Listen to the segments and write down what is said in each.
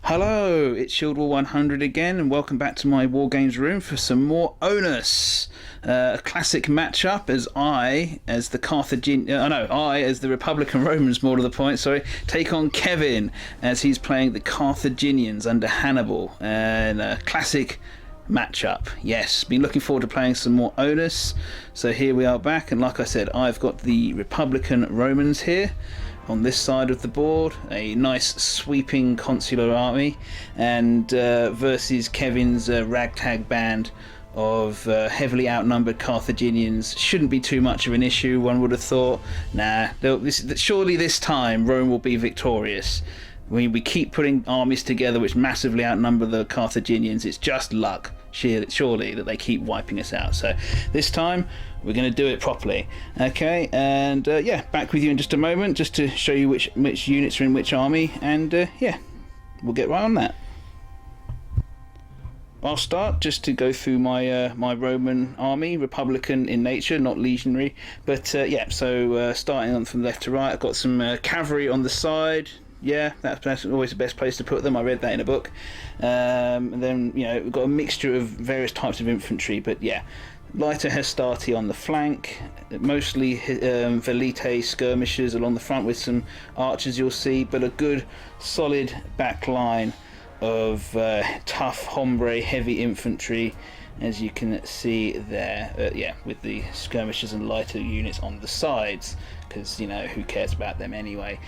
Hello, it's Shield War 100 again, and welcome back to my War Games room for some more Onus. A classic matchup as as the Republican Romans, more to the point, take on Kevin as he's playing the Carthaginians under Hannibal. And a classic matchup. Yes, been looking forward to playing some more Onus. So here we are back, and like I said, I've got the Republican Romans here on this side of the board, a nice sweeping consular army, and versus Kevin's ragtag band of heavily outnumbered Carthaginians. Shouldn't be too much of an issue, one would have thought. Surely this time Rome will be victorious. We keep putting armies together which massively outnumber the Carthaginians. It's just luck, surely, that they keep wiping us out. So this time we're going to do it properly. Okay, and yeah, back with you in just a moment, just to show you which units are in which army, and yeah, we'll get right on that. I'll start just to go through my my Roman army, Republican in nature, not legionary. But yeah, so starting on from left to right, I've got some cavalry on the side. Yeah, that's always the best place to put them. I read that in a book. And then, you know, we've got a mixture of various types of infantry, but yeah, lighter hastati on the flank, mostly velite skirmishers along the front with some archers, you'll see, but a good solid back line of tough hombre heavy infantry, as you can see there. Yeah, with the skirmishers and lighter units on the sides, because, you know, who cares about them anyway.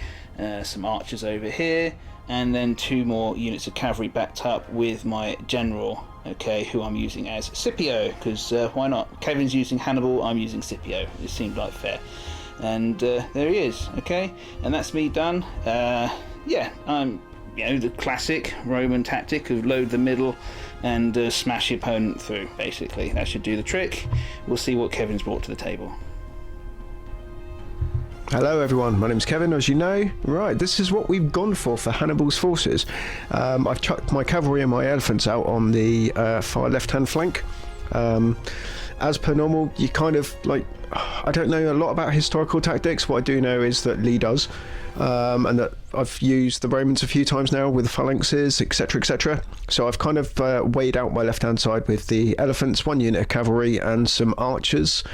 Some archers over here, and then two more units of cavalry backed up with my general, okay, who I'm using as Scipio, because why not? Kevin's using Hannibal, I'm using Scipio. It seemed like fair. And there he is, okay, and that's me done. Yeah, I'm, you know, the classic Roman tactic of load the middle and smash the opponent through, basically. That should do the trick. We'll see what Kevin's brought to the table. Hello everyone, my name's Kevin, as you know. Right, this is what we've gone for Hannibal's forces. I've chucked my cavalry and my elephants out on the far left-hand flank. As per normal, you kind of, like, I don't know a lot about historical tactics. What I do know is that Lee does, and that I've used the Romans a few times now with the phalanxes, etc, etc. So I've kind of weighed out my left-hand side with the elephants, one unit of cavalry and some archers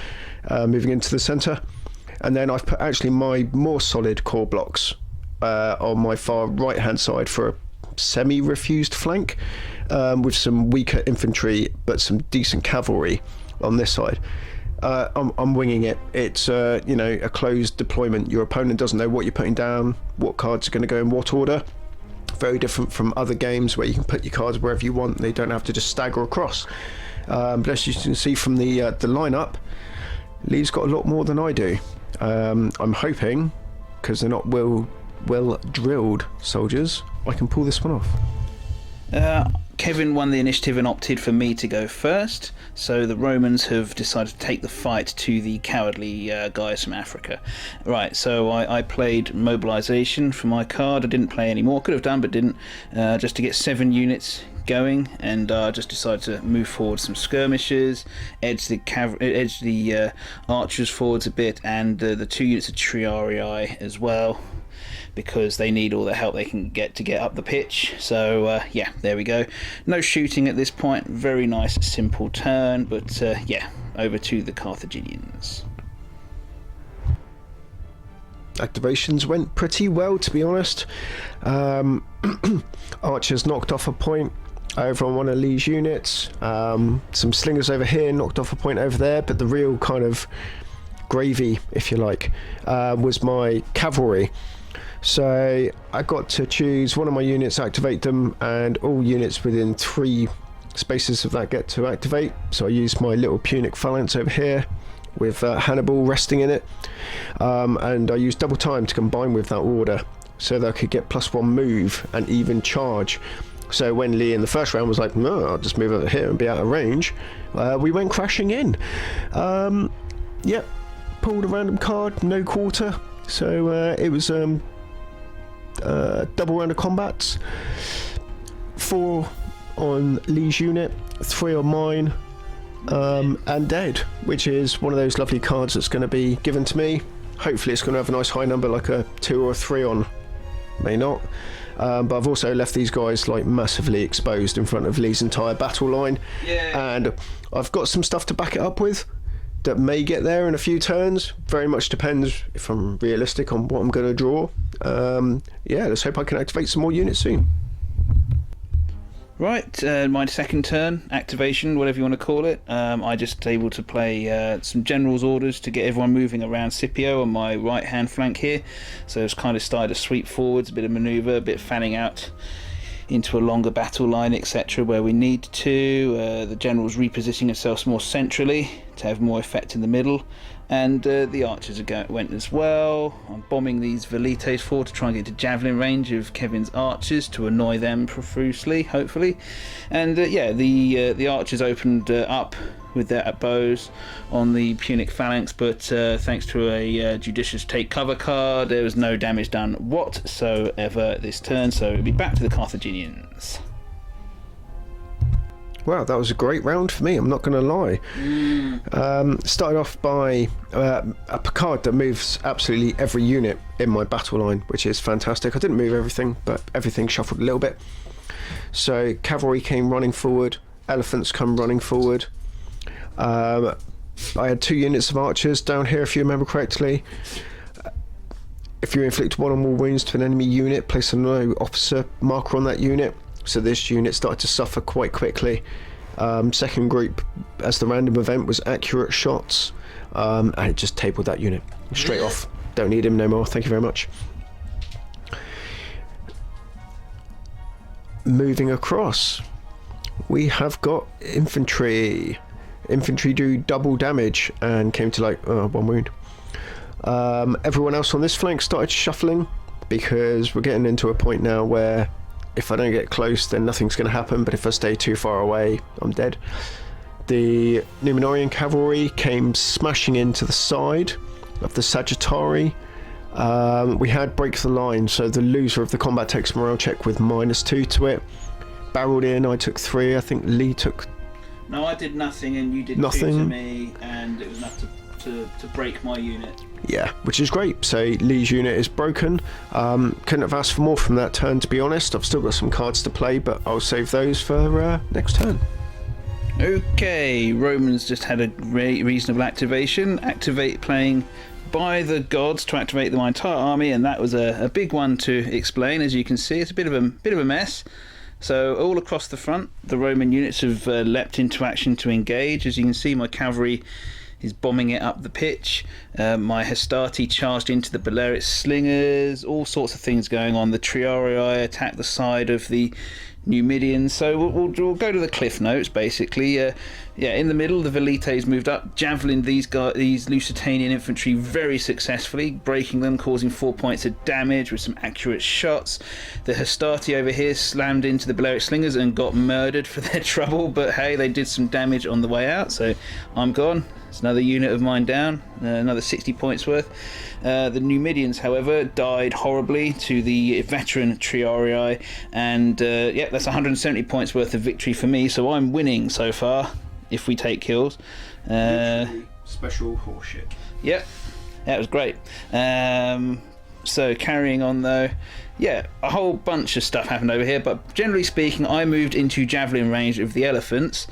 moving into the centre. And then I've put actually my more solid core blocks on my far right hand side for a semi-refused flank, with some weaker infantry but some decent cavalry on this side. I'm winging it. It's you know, a closed deployment. Your opponent doesn't know what you're putting down, what cards are going to go in what order. Very different from other games where you can put your cards wherever you want. They don't have to just stagger across. But as you can see from the lineup, Lee's got a lot more than I do. I'm hoping, because they're not well drilled soldiers, I can pull this one off. Kevin won the initiative and opted for me to go first, so the Romans have decided to take the fight to the cowardly guys from Africa. Right, so I played mobilization for my card. I didn't play any more, could have done but didn't, just to get 7 units going, and just decided to move forward some skirmishers, edge the archers forwards a bit, and the 2 units of triarii as well, because they need all the help they can get to get up the pitch. So yeah, there we go. No shooting at this point. Very nice simple turn, but yeah, over to the Carthaginians. Activations went pretty well, to be honest. Archers knocked off a point over on one of Lee's units. Some slingers over here knocked off a point over there, but the real kind of gravy, if you like, was my cavalry. So I got to choose one of my units, activate them, and all units within 3 spaces of that get to activate. So I used my little Punic phalanx over here with Hannibal resting in it, and I used double time to combine with that order so that I could get +1 move and even charge. So when Lee in the first round was like, no, I'll just move over here and be out of range, we went crashing in. Yep, pulled a random card, no quarter, so it was double round of combats, 4 on Lee's unit, 3 on mine, and dead, which is one of those lovely cards that's going to be given to me. Hopefully it's going to have a nice high number, like a 2 or a 3 on may not. But I've also left these guys like massively exposed in front of Lee's entire battle line. Yeah. And I've got some stuff to back it up with that may get there in a few turns. Very much depends if I'm realistic on what I'm going to draw. Yeah, let's hope I can activate some more units soon. Right, my second turn, activation, whatever you want to call it. I just able to play some general's orders to get everyone moving around Scipio on my right hand flank here. So it's kind of started to sweep forwards, a bit of manoeuvre, a bit of fanning out into a longer battle line, etc., where we need to. The general's repositioning themselves more centrally to have more effect in the middle. And the archers went as well. I'm bombing these velites forward to try and get to javelin range of Kevin's archers to annoy them profusely, hopefully. And yeah, the archers opened up with their bows on the Punic phalanx, but thanks to a judicious take cover card, there was no damage done whatsoever this turn, so it'll be back to the Carthaginians. Wow, that was a great round for me, I'm not going to lie. Started off by a card that moves absolutely every unit in my battle line, which is fantastic. I didn't move everything, but everything shuffled a little bit. So cavalry came running forward, elephants come running forward. I had 2 units of archers down here, if you remember correctly. If you inflict 1 or more wounds to an enemy unit, place a no officer marker on that unit. So this unit started to suffer quite quickly. Second group, as the random event, was accurate shots, and it just tabled that unit straight off. Don't need him no more, thank you very much. Moving across, we have got infantry. Infantry do double damage and came to like 1 wound. Everyone else on this flank started shuffling because we're getting into a point now where if I don't get close, then nothing's going to happen, but if I stay too far away, I'm dead. The Numenorian cavalry came smashing into the side of the Sagittari. We had break the line, so the loser of the combat takes morale check with -2 to it. Barreled in, I took 3, I think Lee took... No, I did nothing and you did nothing. 2 to me, and it was enough to break my unit. Yeah, which is great. So Lee's unit is broken. Couldn't have asked for more from that turn, to be honest. I've still got some cards to play, but I'll save those for next turn. Okay, Romans just had a reasonable activation. Playing by the gods to activate my entire army, and that was a big one to explain. As you can see, it's a bit of a mess. So all across the front, the Roman units have leapt into action to engage. As you can see, my cavalry is bombing it up the pitch. My Hastati charged into the Balearic slingers. All sorts of things going on. The Triarii attacked the side of the Numidians. So we'll go to the cliff notes, basically. Yeah, in the middle, the Velites moved up, javelined these Lusitanian infantry very successfully, breaking them, causing 4 points of damage with some accurate shots. The Hastati over here slammed into the Balearic slingers and got murdered for their trouble, but hey, they did some damage on the way out, so I'm gone. It's another unit of mine down, another 60 points worth. The Numidians, however, died horribly to the veteran Triarii, and yeah, that's 170 points worth of victory for me, so I'm winning so far. If we take kills. Special horseshit. Yep, that was great. So carrying on though, yeah, a whole bunch of stuff happened over here, but generally speaking, I moved into javelin range of the elephants.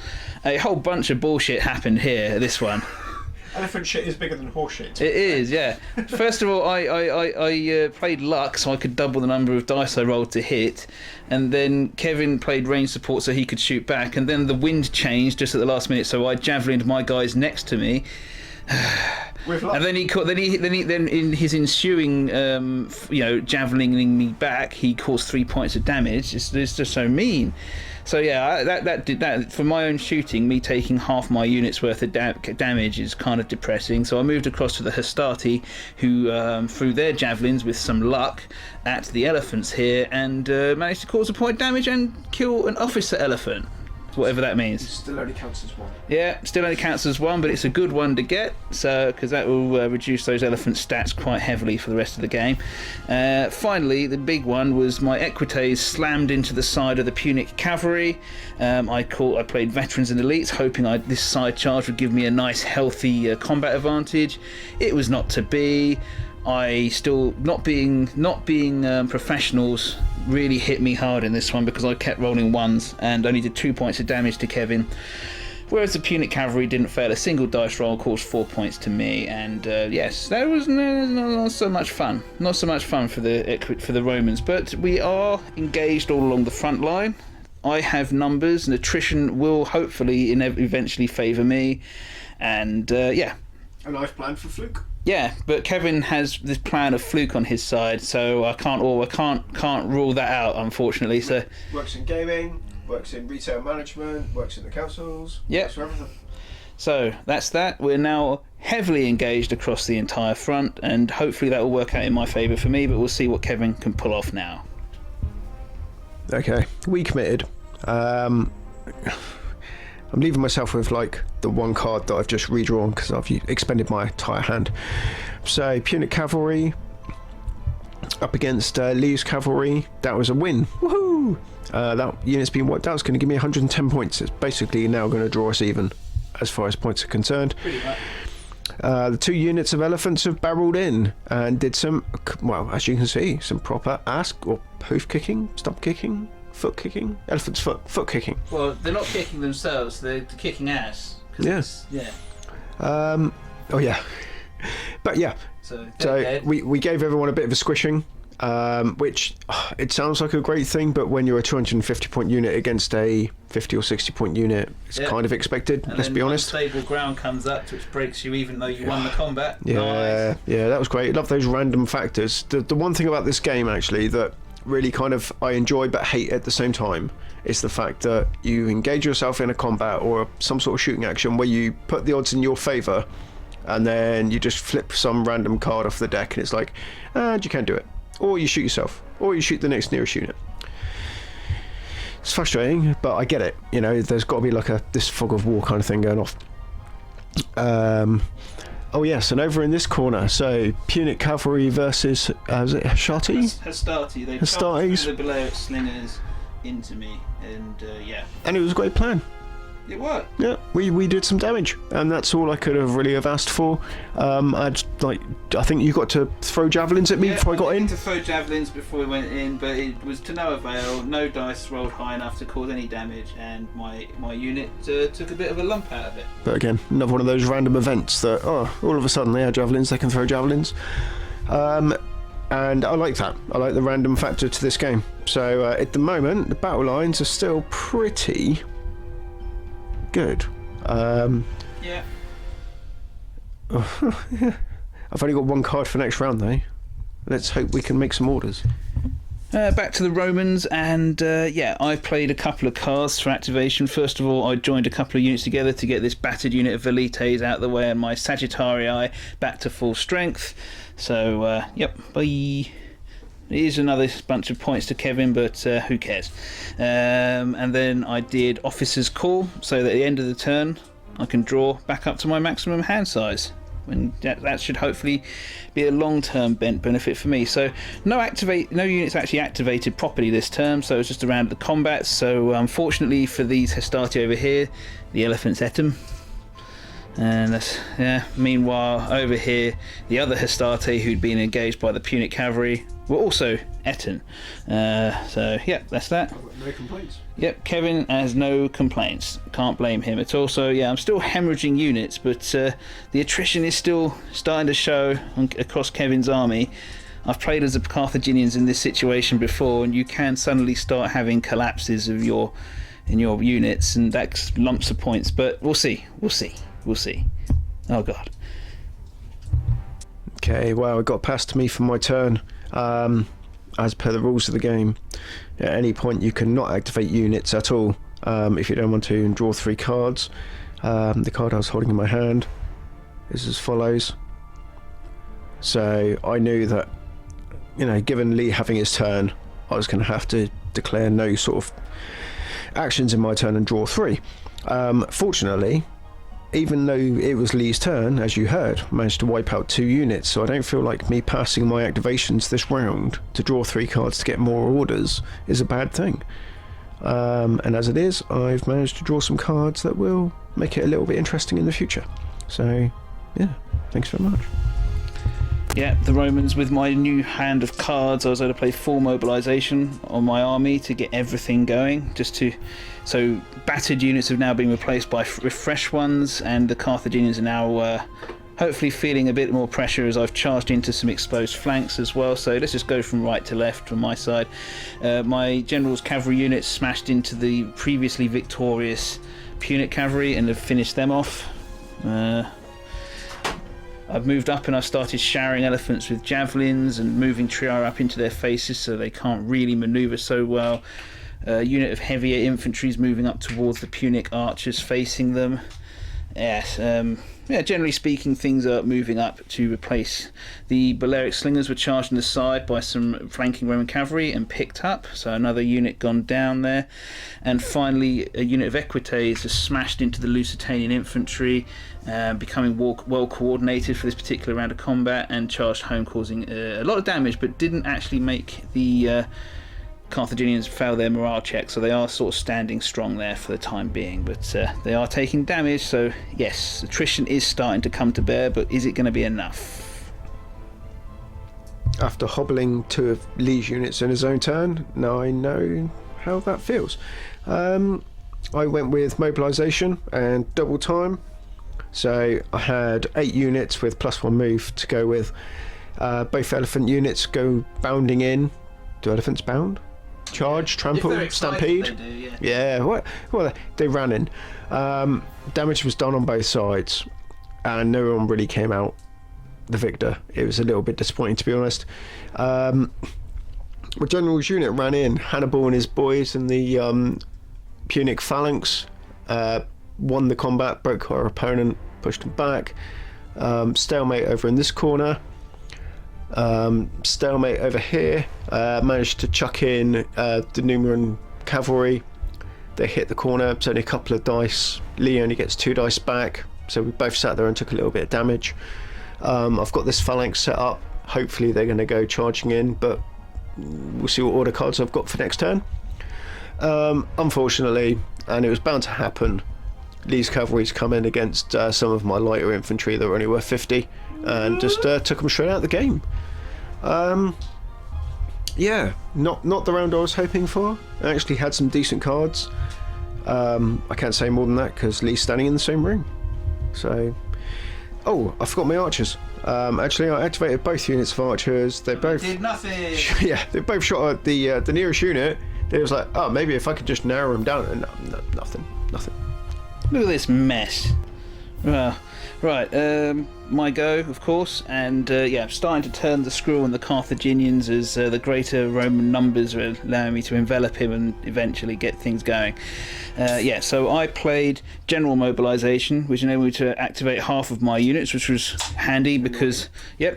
A whole bunch of bullshit happened here, this one. Elephant shit is bigger than horse shit. It is, yeah. First of all, I played luck so I could double the number of dice I rolled to hit, and then Kevin played range support so he could shoot back, and then the wind changed just at the last minute, so I javelined my guys next to me. And then then in his ensuing, javelining me back, he caused 3 points of damage. It's just so mean. So yeah, that did that for my own shooting. Me taking half my unit's worth of damage is kind of depressing. So I moved across to the Hastati, who threw their javelins with some luck at the elephants here, and managed to cause a point of damage and kill an officer elephant. Whatever that means. Still only counts as 1. Yeah, still only counts as 1, but it's a good one to get, so because that will reduce those elephant stats quite heavily for the rest of the game. Finally, the big one was my Equites slammed into the side of the Punic cavalry. I played veterans and elites, hoping this side charge would give me a nice, healthy combat advantage. It was not to be. I still not being professionals really hit me hard in this one because I kept rolling ones and only did 2 points of damage to Kevin. Whereas the Punic Cavalry didn't fail a single dice roll, caused 4 points to me, and yes, that was not so much fun. Not so much fun for the Romans, but we are engaged all along the front line. I have numbers, and attrition will hopefully eventually favour me, and yeah. A nice plan for Fluke. Yeah, but Kevin has this plan of Fluke on his side, so I can't rule that out, unfortunately. So works in gaming, works in retail management, works in the councils. Yeah. Works for everything. So that's that. We're now heavily engaged across the entire front, and hopefully that will work out in my favour for me. But we'll see what Kevin can pull off now. Okay, we committed. I'm leaving myself with like the one card that I've just redrawn because I've expended my entire hand. So Punic Cavalry up against Lee's Cavalry. That was a win. Woohoo! That unit's been wiped out. It's going to give me 110 points. It's basically now going to draw us even as far as points are concerned. Pretty much. The 2 units of elephants have barreled in and did some, well, as you can see, some proper ass or hoof kicking, stump kicking, foot kicking, elephant's foot kicking. Well, they're not kicking themselves; they're kicking ass. Yes. Yeah. Oh yeah. But yeah. So we gave everyone a bit of a squishing, which it sounds like a great thing, but when you're a 250 point unit against a 50 or 60 point unit, it's kind of expected. And let's then be honest. Unstable ground comes up, which breaks you, even though you won the combat. Yeah, Nice. yeah, that was great. Love those random factors. The one thing about this game actually that really kind of I enjoy but hate at the same time is the fact that you engage yourself in a combat or some sort of shooting action where you put the odds in your favour and then you just flip some random card off the deck and it's like, and you can't do it. Or you shoot yourself. Or you shoot the next nearest unit. It's frustrating, but I get it. You know, there's got to be like this fog of war kind of thing going off. Oh yes, and over in this corner, so Punic Cavalry versus, was it Hastati? Hastati. They Hastatis. charged the Balearic slingers into me, and yeah. And it was a great plan. It worked. Yeah, we did some damage, and that's all I could have really have asked for. I think you got to throw javelins at me before I got in. To throw javelins before we went in, but it was to no avail. No dice rolled high enough to cause any damage, and my unit took a bit of a lump out of it. But again, another one of those random events that all of a sudden they have javelins, they can throw javelins. And I like that. I like the random factor to this game. So at the moment, the battle lines are still pretty good. Yeah. I've only got one card for next round though. Let's hope we can make some orders. Back to the Romans, and yeah, I played a couple of cards for activation. First of all, I joined a couple of units together to get this battered unit of Velites out of the way and my Sagittarii back to full strength. So, yep, bye. Here's another bunch of points to Kevin, but who cares? And then I did Officer's Call, so that at the end of the turn I can draw back up to my maximum hand size. And that should hopefully be a long-term benefit for me. So no units actually activated properly this term, so it's just around the combat. So unfortunately for these Hastati over here, the elephants ate them. And that's, yeah. Meanwhile, over here, the other Hastati who'd been engaged by the Punic Cavalry were also eaten. So, yeah, that's that. I've got no complaints. Yep, Kevin has no complaints. Can't blame him at all. So, yeah, I'm still hemorrhaging units, but the attrition is still starting to show across Kevin's army. I've played as the Carthaginians in this situation before, and you can suddenly start having collapses of in your units, and that's lumps of points. But we'll see. Oh God. Okay, well, it got passed to me for my turn. As per the rules of the game, at any point you cannot activate units at all if you don't want to, and draw 3 cards. The card I was holding in my hand is as follows. So I knew that, you know, given Lee having his turn, I was going to have to declare no sort of actions in my turn and draw 3. Fortunately, even though it was Lee's turn, as you heard, I managed to wipe out 2 units, so I don't feel like me passing my activations this round to draw 3 cards to get more orders is a bad thing. And as it is, I've managed to draw some cards that will make it a little bit interesting in the future. So, yeah, thanks very much. Yeah, the Romans, with my new hand of cards, I was able to play full mobilisation on my army to get everything going. So battered units have now been replaced with fresh ones, and the Carthaginians are now hopefully feeling a bit more pressure as I've charged into some exposed flanks as well. So let's just go from right to left from my side. My general's cavalry units smashed into the previously victorious Punic cavalry and have finished them off. I've moved up and I've started showering elephants with javelins and moving triar up into their faces so they can't really manoeuvre so well. A unit of heavier infantry is moving up towards the Punic archers facing them. Yes, generally speaking, things are moving up to replace the Balearic slingers. Were charged on the side by some flanking Roman cavalry and picked up, so another unit gone down there. And finally, a unit of Equites has smashed into the Lusitanian infantry, becoming well coordinated for this particular round of combat, and charged home, causing a lot of damage, but didn't actually make the Carthaginians fail their morale check, so they are sort of standing strong there for the time being, but they are taking damage. So yes, attrition is starting to come to bear, but is it going to be enough? After hobbling 2 of Lee's units in his own turn, now I know how that feels. I went with mobilisation and double time, so I had 8 units with +1 move to go with. Both elephant units go bounding in. Do elephants bound? Charge, trample, stampede. They do, Well, they ran in. Damage was done on both sides, and no one really came out the victor. It was a little bit disappointing, to be honest. My general's unit ran in. Hannibal and his boys and the Punic phalanx won the combat, broke our opponent, pushed him back. Stalemate over in this corner. Stalemate over here. Managed to chuck in the Numidian cavalry. They hit the corner. It's only a couple of dice. Lee only gets 2 dice back, so we both sat there and took a little bit of damage. I've got this phalanx set up. Hopefully they're going to go charging in, but we'll see what order cards I've got for next turn. Unfortunately, and it was bound to happen, Lee's cavalry's come in against some of my lighter infantry that were only worth 50, and just took them straight out of the game. Yeah, not the round I was hoping for. I actually had some decent cards. I can't say more than that because Lee's standing in the same room. So, oh, I forgot my archers. Actually, I activated both units of archers. They both did nothing. Yeah, they both shot at the nearest unit. It was like, oh, maybe if I could just narrow them down. And no, nothing. Look at this mess. Well, right, my go, of course, and starting to turn the screw on the Carthaginians as the greater Roman numbers are allowing me to envelop him and eventually get things going. So I played general mobilisation, which enabled me to activate half of my units, which was handy because,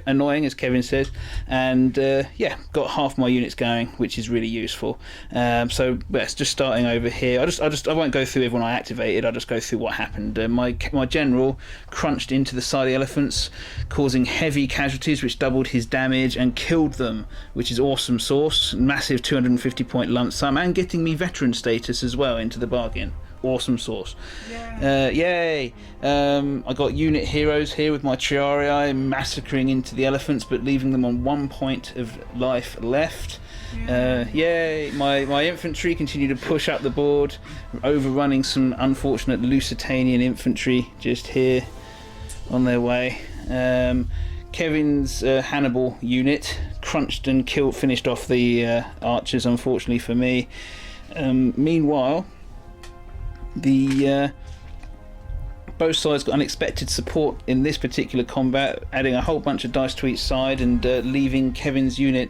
annoying as Kevin says, and got half my units going, which is really useful. Just starting over here. I won't go through everyone I activated. I'll just go through what happened. My general crunched into the side of the elephants, causing heavy casualties, which doubled his damage and killed them, which is awesome sauce. Massive 250 point lump sum, and getting me veteran status as well into the bargain. Awesome sauce. Yay! I got unit heroes here with my Triarii massacring into the elephants, but leaving them on 1 point of life left. Yay! My infantry continue to push up the board, overrunning some unfortunate Lusitanian infantry just here on their way. Kevin's Hannibal unit crunched and finished off the archers, unfortunately for me. Meanwhile, both sides got unexpected support in this particular combat, adding a whole bunch of dice to each side and leaving Kevin's unit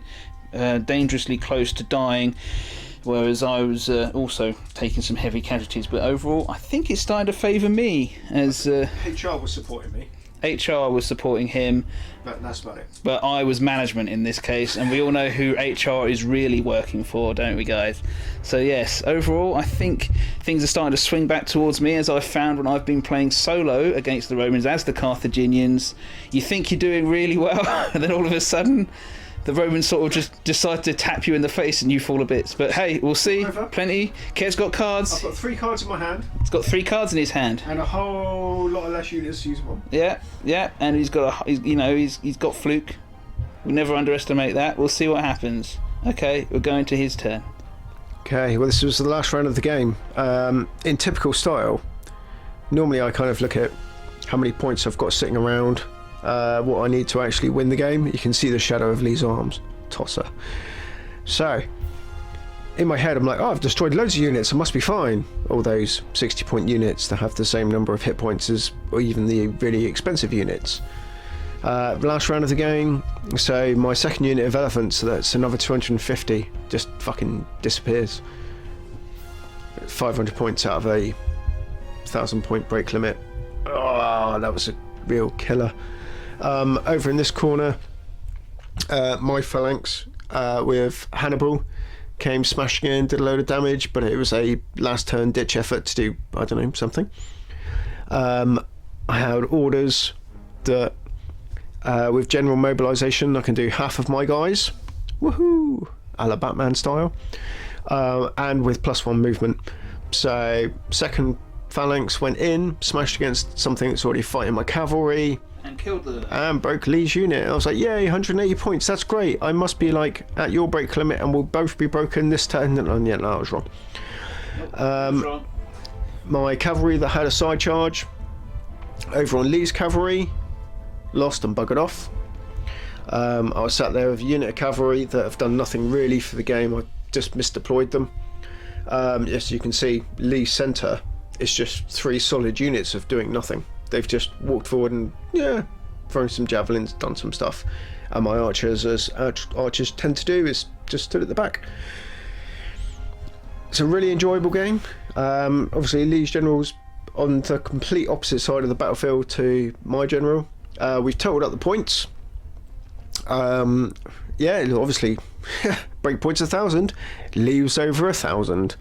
dangerously close to dying, whereas I was also taking some heavy casualties. But overall, I think it's starting to favour me, as HR was supporting me. HR was supporting him, But that's about it. but I was management in this case, and we all know who HR is really working for, don't we, guys? So yes, overall, I think things are starting to swing back towards me, as I've found when I've been playing solo against the Romans as the Carthaginians. You think you're doing really well, and then all of a sudden, the Romans sort of just decide to tap you in the face and you fall to bits. But hey, we'll see. Over. Plenty. Kev's got cards. I've got 3 cards in my hand He's got 3 cards in his hand. and a whole lot of less units to use them on. Yeah, and he's got he's got fluke. We never underestimate that. We'll see what happens. Okay, we're going to his turn. Okay, well, this was the last round of the game. In typical style, normally I kind of look at how many points I've got sitting around, what I need to actually win the game. You can see the shadow of Lee's arms. Tosser. So, in my head, I'm like, oh, I've destroyed loads of units, I must be fine. All those 60-point units that have the same number of hit points as, or even the really expensive units. Last round of the game, so my second unit of elephants, so that's another 250, just fucking disappears. 500 points out of a 1,000-point break limit. Oh, that was a real killer. Over in this corner, my phalanx with Hannibal came smashing in, did a load of damage, but it was a last turn ditch effort to do, I don't know, something. I had orders that with general mobilization I can do half of my guys, woohoo, a la Batman style, and with +1 movement. So second phalanx went in, smashed against something that's already fighting my cavalry, And killed them. and broke Lee's unit. I was like, yay, 180 points, that's great. I must be like at your break limit and we'll both be broken this turn. And yeah, no, I was wrong. Wrong. My cavalry that had a side charge over on Lee's cavalry lost and buggered off. I was sat there with a unit of cavalry that have done nothing really for the game. I just misdeployed them. As you can see, Lee's centre is just 3 solid units of doing nothing. They've just walked forward and thrown some javelins, done some stuff, and my archers, as archers tend to do, is just stood at the back. It's a really enjoyable game. Obviously Lee's general's on the complete opposite side of the battlefield to my general. We've totaled up the points. Obviously break points 1,000, leaves over 1,000.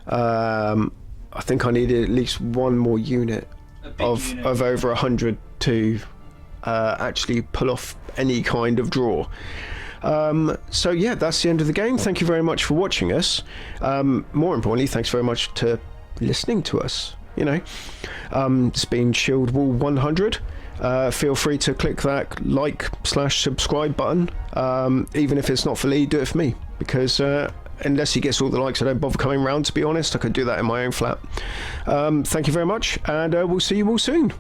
I think I needed at least one more unit of over 100 to actually pull off any kind of draw. So yeah, that's the end of the game. Thank you very much for watching us. More importantly, thanks very much to listening to us. You know, it's been Shield Wall 100. Feel free to click that like/subscribe button. Even if it's not for Lee, do it for me, because unless he gets all the likes, I don't bother coming round, to be honest. I could do that in my own flat. Thank you very much, and we'll see you all soon.